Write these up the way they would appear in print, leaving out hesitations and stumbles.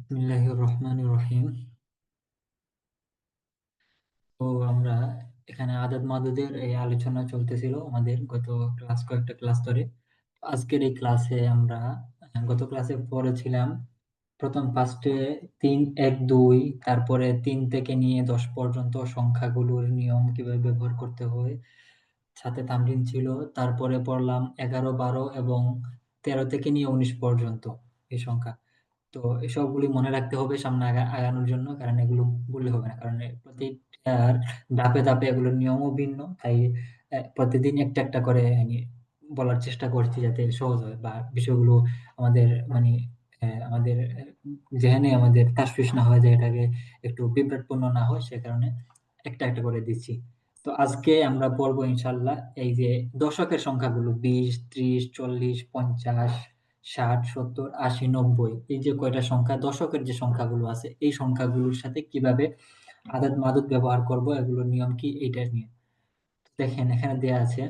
বিসমিল্লাহির রহমানির রহিম। তো আমরা এখানে আদদ মাদুদের এই আলোচনা চলতেছিল আমাদের কয়েকটা ক্লাস ধরে। আজকের এই ক্লাসে আমরা গত ক্লাসে পড়েছিলাম প্রথম ফার্স্টে ৩, ১, ২, তারপরে ৩ থেকে নিয়ে ১০ পর্যন্ত সংখ্যাগুলোর নিয়ম কিভাবে ব্যবহার করতে হয়, সাথে তামরিন ছিল। তারপরে পড়লাম ১১, ১২ এবং ১৩ থেকে নিয়ে ১৯ পর্যন্ত এই সংখ্যা। তো এসবগুলি মনে রাখতে হবে সামনে আগানোর জন্য, কারণ এগুলো বললে হবে না, কারণ প্রতিটার ধাপে ধাপে এগুলোর নিয়মও ভিন্ন। তাই প্রতিদিন একটা একটা করে বলার চেষ্টা করছি যাতে সহজ হয় বা বিষয়গুলো আমাদের মানে আমাদের জেহেনে আমাদের তাসফিস না হয়ে যায়, এটাকে একটু বিভ্রাটপূর্ণ না হয়, সে কারণে একটা একটা করে দিচ্ছি। তো আজকে আমরা পড়বো ইনশাল্লাহ এই যে দশকের সংখ্যাগুলো ২০, ৩০, ৪০, ৫০, ৬০, ৭০, ৮০, ৯০, এই যে কয়টা সংখ্যা দশকের যে সংখ্যাগুলো আছে এই সংখ্যাগুলোর সাথে কিভাবে আদদ মাদুদ ব্যবহার করব, এগুলোর নিয়ম কি, এইটা নিয়ে। দেখেন এখানে দেয়া আছে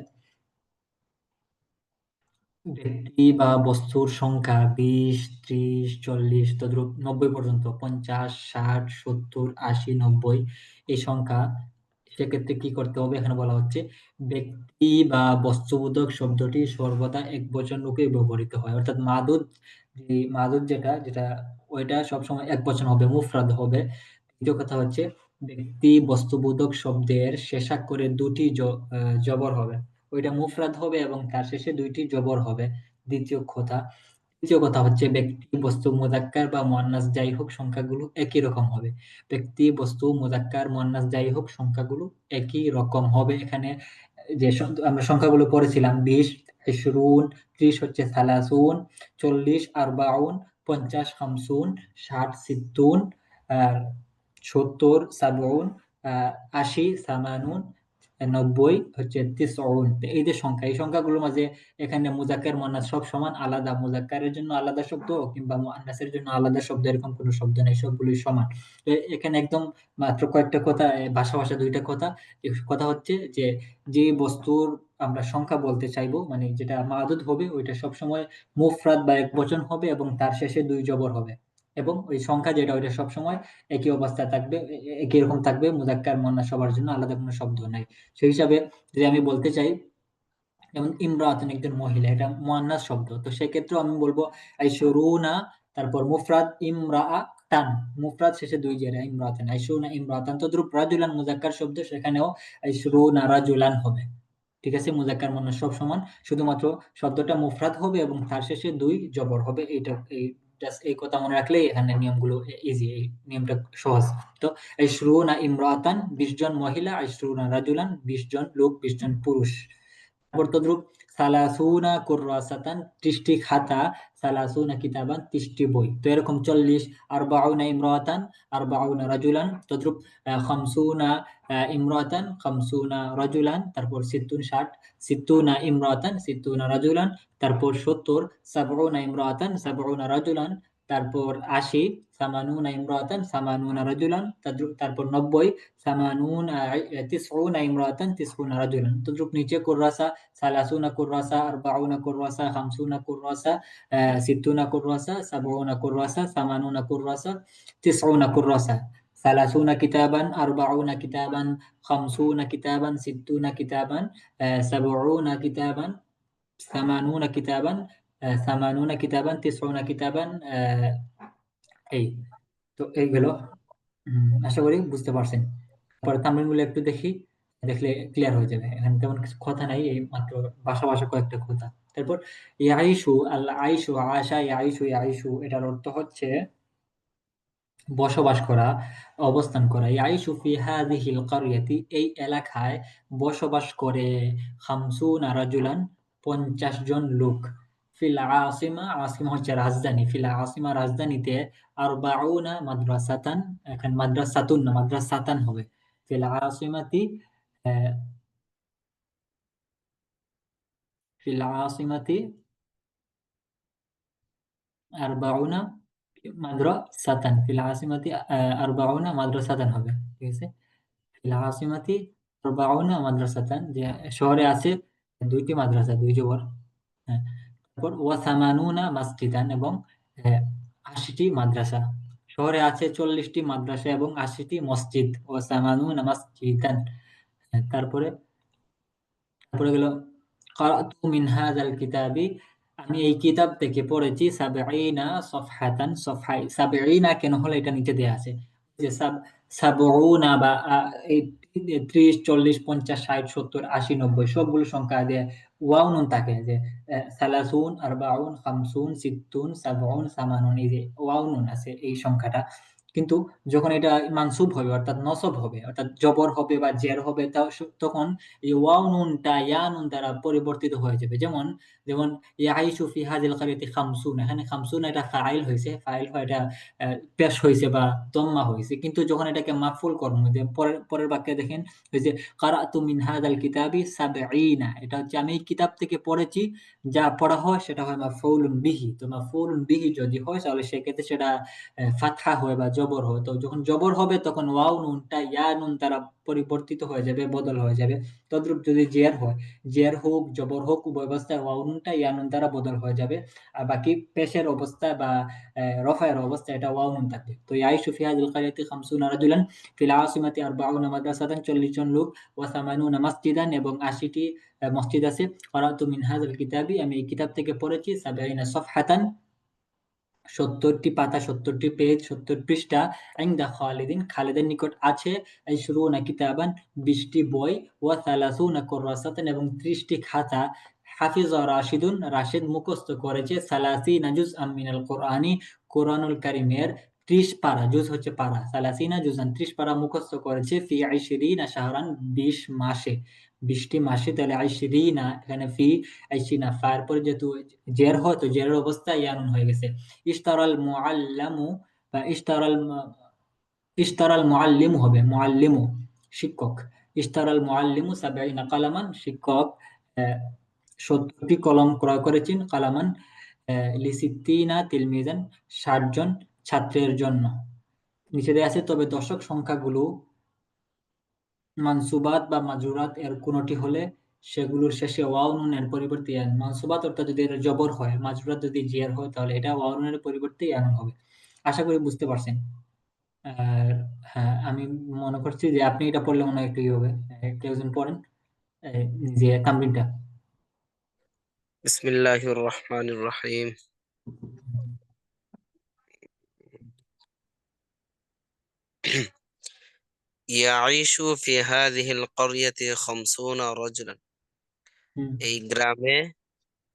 ব্যক্তি বা বস্তুর সংখ্যা ২০, ৩০, ৪০, তদ্রুপ ৯০ পর্যন্ত, ৫০, ৬০, ৭০, ৮০, ৯০ এই সংখ্যা। সেক্ষেত্রে কি করতে হবে, এখানে বলা হচ্ছে ব্যক্তি বা বস্তুবোধক শব্দটি সর্বদা একবচন রূপে ব্যবহৃত হয়, অর্থাৎ মাদুদ, যে মাদুদ যেটা যেটা ওইটা সবসময় একবচন হবে, মুফরাদ হবে। দ্বিতীয় কথা হচ্ছে ব্যক্তি বস্তুবোধক শব্দের শেষাক্ষরে দুটি জবর হবে, ওইটা মুফরাদ হবে এবং তার শেষে দুইটি জবর হবে। দ্বিতীয় কথা। তৃতীয় কথা হচ্ছে ব্যক্তি বস্তু মুযাক্কার বা মুয়ান্নাস যাই হোক সংখ্যাগুলো একই রকম হবে। ব্যক্তি বস্তু মুযাক্কার মুয়ান্নাস যাই হোক সংখ্যাগুলো একই রকম হবে। এখানে যে আমরা সংখ্যাগুলো পড়েছিলাম ২০, ২০, ৩০ হচ্ছে সালাসুন, ৪০ আরবাউন, ৫০ খামসুন, ৬০ সিত্তুন, আর ৭০ সাবউন, ৮০ সামানুন, ৯০ হচ্ছে তিসউন। তো এই যে সংখ্যা, এই সংখ্যাগুলোর মাঝে এখানে মুযাক্কার মুয়ান্নাস সব সমান আলাদা, মুযাক্কারের জন্য আলাদা শব্দ কিংবা মুয়ান্নাসের জন্য আলাদা শব্দ এরকম কোনো শব্দ নেই, সবগুলোই সমান। তো এখানে একদম মাত্র কয়েকটা কথা, ভাষা দুইটা কথা। কথা হচ্ছে যে যে বস্তুর আমরা সংখ্যা বলতে চাইবো, মানে যেটা মাদুদ হবে ওইটা সবসময় মুফরাদ বা একবচন হবে এবং তার শেষে দুই জবর হবে। এবং ওই সংখ্যা যেটা ওইটা সবসময় একই অবস্থায় থাকবে, একই রকম থাকবে, মুযাক্কার মুয়ান্নাস সবার জন্য আলাদা কোনো শব্দ নাই। সেই হিসাবে যদি আমি বলতে চাই যেমন ইমরাতুন একজন মহিলা, এটা মুয়ান্নাস শব্দ, তো সেক্ষেত্রেও আমি বলবো আইশুরুনা, তারপর মুফরাদ ইমরাআতান, মুফরাদ শেষে দুই জেরা ইমরাতান, আইশুরুনা ইমরাতান। তদ্রুপ রাজুলান মুযাক্কার শব্দ, সেখানেও আইশুরুনা রাজুলান হবে। ঠিক আছে, মুযাক্কার মুয়ান্নাস সব সমান, শুধুমাত্র শব্দটা মুফরাদ হবে এবং তার শেষে দুই জবর হবে। এইটা এই জাস্ট এই কথা মনে রাখলেই এখানে নিয়মগুলো ইজি, এই নিয়মটা সহজ। তো আইশুরুনা ইমরাতান ২০ জন মহিলা, আইশুরুনা রাজুলান ২০ জন লোক, ২০ জন পুরুষ। তারপর তদ্রুপ সালাসুনা কুররাসাতান ৩০ টি খাতা, সালাসুনা কিতাবান ৩০ টি বই। তো এরকম ৪০ আরবাউনা ইমরাতান, আরবাউনা রাজুলান। তদ্রুপ খামসুনা ইমরাতান, খামসুনা রাজুলান। তারপর সিত্তুন ৬০, সিত্তুনা ইমরাতান, সিত্তুনা রাজুলান। তারপর ৭০ সাবউনা ইমরাতান, সাবউনা রাজুলান। তারপর ৮০ সামানুনা ইমরাতান, সামানুনা রাজুলান। তারপর ৯০ সামানুনা তিসউনা ইমরাতান, তিসউনা রাজুলান। তদ্রুপ নিচে কুররাসা সালাসুনা কুররাসা, আরবাউনা কুররাসা, খামসুনা কুররাসা, সিত্তুনা কুররাসা, সাবউনা কুররাসা, সামানুনা কুররাসা, তিসউনা কুররাসা। সালাসুনা কিতাবান, আরবাউনা কিতাবান, খামসুনা কিতাবান, সিত্তুনা কিতাবান, সাবউনা কিতাবান, সামানুনা কিতাবান, সামানুনা কিতাবান, তিসউনা কিতাবান। এই তো এইগুলো আশা করি বুঝতে পারছেন। পরে তামিলগুলো একটু দেখি, দেখলে ক্লিয়ার হয়ে যাবে। এখানে তেমন কিছু কথা নাই, এই মাত্র ভাষা কয়েকটা কথা। তারপর ইয়াইশু, আল আইশু, আশা, ইয়াইশু, ইয়াইশু এটার অর্থ হচ্ছে বসবাস করা, অবস্থান করা। ইয়াইশু ফি হাযিহিল ক্বরিয়াতি, এই এলাকায় বসবাস করে ৫০ রাজুলান ৫০ জন লোক। ফিল আছিমা, আছিমা হচ্ছে রাজধানী, ফিল আছিমা রাজধানীতে ৪০ মাদ্রাসাতান, এখানে মাদ্রাসাতুন না মাদ্রাসাতান হবে। ফিল আছিমাতি আ ফিল আছিমাতি ৪০ মাদ্রাসাতান, ফিল আছিমাতি ৪০ মাদ্রাসাতান হবে। ঠিক আছে? ফিল আছিমাতি ৪০ মাদ্রাসাতান, যে শহরে আছে ২ টি মাদ্রাসা, ২ জবর। হ্যাঁ। তারপর ওয়া সামানুনা মাসজিদান, এবং ৮০ টি মাদ্রাসা। শহরে আছে 40টি মাদ্রাসা এবং 80টি মসজিদ। ও সামানুনা মাসজিদান। তারপরে তারপরে গেল কারাতু মিন হাযাল কিতাবি, আমি এই কিতাব থেকে পড়েছি সাবঈনা সফহাতান, সফহায় সাবঈনা কেন হলো এটা নিচে দেয়া আছে যে সাবউনা বা এই 30 40 50 60 70 80 90 সবগুলো সংখ্যা দিয়ে ওয়াও নুন থাকে যে সালাসুন আরবাউন খামসুন সিত্তুন সাবউন সামানুন, এই যে ওয়াও নুন আছে এই সংখ্যাটা। কিন্তু যখন এটা মানসুব হবে অর্থাৎ নসব হবে অর্থাৎ জবর হবে বা জের হবে তখন এই ওয়াও নুনটা ইয়া নুন দ্বারা পরিবর্তিত হয়ে যাবে। যেমন যেমন ইয়াইশু ফি হাযিল ক্বরিয়াতি খামসুন, এখানে খামসুন এটা ফাইল হইছে, ফাইল হয় এটা পেশ হইছে বা দম্মা হইছে। কিন্তু যখন এটাকে মাফউল করব যে পরের পরের বাক্যে দেখেন ওই যে কারাতু মিন হাযাল কিতাবি সাবঈনা, এটা হচ্ছে আমি এই কিতাব থেকে পড়েছি, যা পড়া হয় সেটা হয় মাফউলুন বিহি। তো মাফউলুন বিহি যদি হয় তাহলে সেক্ষেত্রে সেটা ফাতহা হয় বা জবর হয়। তো যখন জবর হবে তখন ওয়াও নুনটা ইয়া নুন দ্বারা পরিবর্তিত হয়ে যাবে, বদল হয়ে যাবে। তদ্রূপ যদি জের হয়, জের হোক জবর হোক উভয় অবস্থায় ওয়াও নুনটা ইয়া নুন দ্বারা বদল হয়ে যাবে। আর বাকি পেশের অবস্থায় বা রফায়ের অবস্থায় এটা ওয়াও নুন থাকবে। তো ইয়াইশু ফি হাযিল ক্বরিয়াতি খামসুনা রাজুলান ফিল আसिমাতি আরবাউনা মাদ্রাসাতান, 40 জন লোক, ওয়া সামানুনা মাসজিদান এবং 80টি মসজিদ আছে। ক্বরাতু মিন হাযাল কিতাবি, আমি এই কিতাব থেকে পড়েছি সাবঈনা সফহাতান, 70টি পাতা, 70টি পেজ, 70 পৃষ্ঠা। ইনদা খালিদিন, খালিদের নিকট আছে 20 কিতাবান, 20টি বই। ওয়া 30 কুররাসাতান এবং 30টি খাতা। হাফিজা রাশিদুন, রাশিদ মুখস্থ করেছে 30 জুজআম মিনাল কুরআনি, কোরআনুল কারীমের 30 পারা, জুজ হচ্ছে পারা, 30 জুজান 30 পারা মুখস্থ করেছে ফি 20 শাহরান 20 মাসে, 20টি মাসে। তাহলে 20 এখানে ফি 20 ফার পরে যেহেতু জের হয় তো জেরের অবস্থায় ইয়ানুন হয়ে গেছে। ইশতারাল মুআল্লামু বা ইশতারাল মুআল্লিমু হবে, মুআল্লিমু শিক্ষক। ইশতারাল মুআল্লিমু 70 কালামান, শিক্ষক 70টি কলম ক্রয় করেছেন, কালামান লিসিত্তিনা তিলমিজান, 60 জন ছাত্রের জন্য। নিচে দেয়া আছে তবে দশক সংখ্যাগুলো মানসুবাত বা মাজরুরাত এর কোনটি হলে সেগুলোর শেষে ওয়াও নুন এর পরিবর্তে ইয়ান। মানসুবাত অর্থাৎ যদি এটা জবর হয়, মাজরুরাত যদি জের হয় তাহলে এটা ওয়াও নুনের পরিবর্তে ইয়ান হবে। আশা করি বুঝতে পারছেন। আর হ্যাঁ, আমি মনে করছি যে আপনি এটা পড়লে মনে হয় একটু ই হবে। কেউ একজন পড়েন যে তামরিনটা। بسم الله الرحمن الرحيم. يعيش في هذه القرية 50 رجلا. হুম এই গ্রামে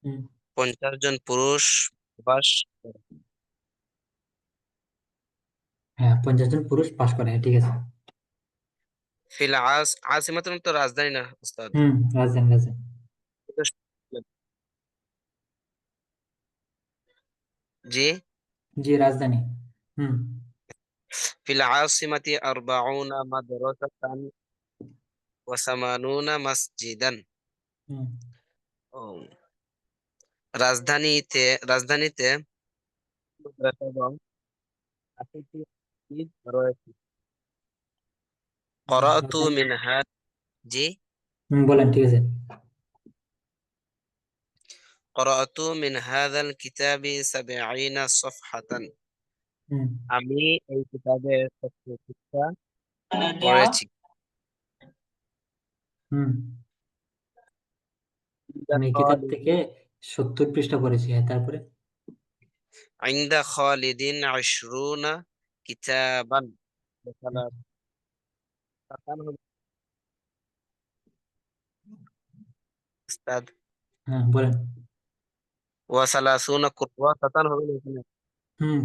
হুম 50 জন পুরুষ বাস করে। হ্যাঁ, 50 জন পুরুষ পাশ করে, হ্যাঁ, ঠিক আছে। ফিল আসিমাতুন তো রাজধানী না উস্তাদ। হুম, রাজধানী রাজধানী। জি। জি, রাজধানী। হুম ফিল আসিমাতি 40 মাদ্রাসাতান ওয়া 80 মসজিদান। হুম ও, রাজধানীতে মাদ্রাসা এবং 80টি মসজিদ রয়েছে। করাতু রাজধানী। মিনহা। জি। বলেন, ঠিক আছে। قرأت من هذا الكتاب 70 صفحة. হুম আমি এই কিতাবের 70 পৃষ্ঠা পড়েছি। হুম عند আমি এই কিতাব خالد থেকে 70 পৃষ্ঠা পড়েছি, হ্যাঁ, তারপরে عند خالد 20 كتابا. হুম, وثلاثة أستاذ. হ্যাঁ, বলেন। وثلاثون كراسة হবে না এখানে।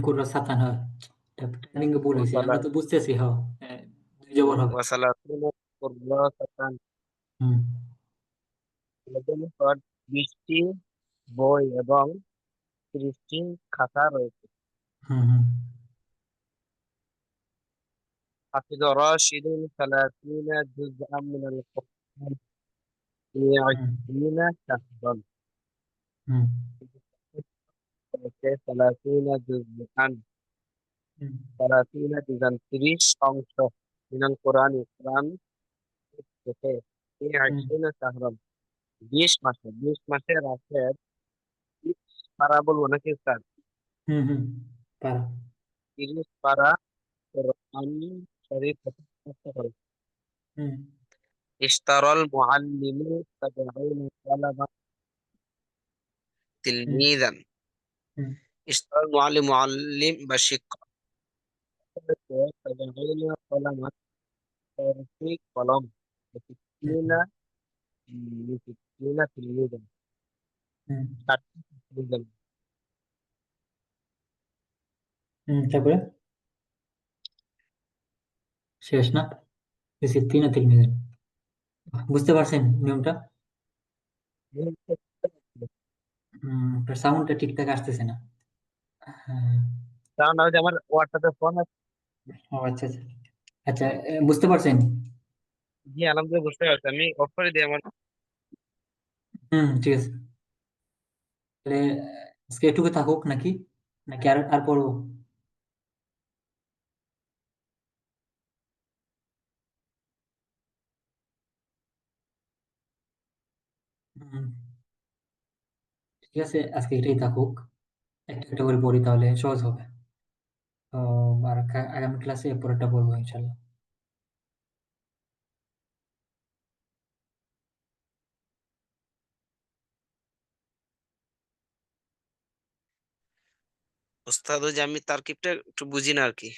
কুর্রা সাতান হয়, টাইপিং এ ভুল হয়েছে, আমরা وثلا- তো বুঝতেছি, হ্যাঁ, দুই জবর হবে। وثلاثون كراسة হুম এদের নিকট 20টি বই এবং 30টি খাতা রয়েছে। হুম হুম حفظ راشد 30 جزءا من القرآن في হুম 20 شهرا. হুম 30 جزءا. হুম 30 جزءا 30 অংশ মিনাল কোরআন, কোরআন থেকে। এই হুম 20 শাহরান 20 মাসে, 20 মাসে রাতের 20 পারা বলবো নাকি স্যার? হুম হুম পারা। 30 পারা কোরআন শরীফ হতে চেষ্টা করো। হুম ইশতারাল মুআল্লিমু 70 তালাবা হুম তিলমিযান। হুম ইশতারাল মুআল্লিম বা শিক্ষক 70 কলামা কলম হুম লিসিত্তিনা লিসিত্তিনা তিলমিযান। হুম 60 তিলমিযান। তারপরে শেষ না? এসে 3 আর 3 মিনিট। বুঝতে পারছেন নিয়মটা? সাউন্ডটা ঠিকঠাক আসতেছে না। হ্যাঁ। কারণ ওই যে আমার হোয়াটসঅ্যাপে ফোন আছে। ও আচ্ছা আচ্ছা। আচ্ছা বুঝতে পারছেন? জি আলহামদুলিল্লাহ বুঝতে পারছি, আমি অফ করে দিই আমার। ঠিক আছে। তাহলে আজকে এটুকু থাকুক নাকি? নাকি আর আর পড়বো? হুম, ঠিক আছে, আজকে এটাই থাকুক। একটা একটা করে পড়ি তাহলে সহজ হবে। তো আর আগামী ক্লাসে পরেরটা পড়বো ইনশাল্লাহ। ওস্তাদ ওই যে আমি তারকিবটা একটু বুঝি না আর কি।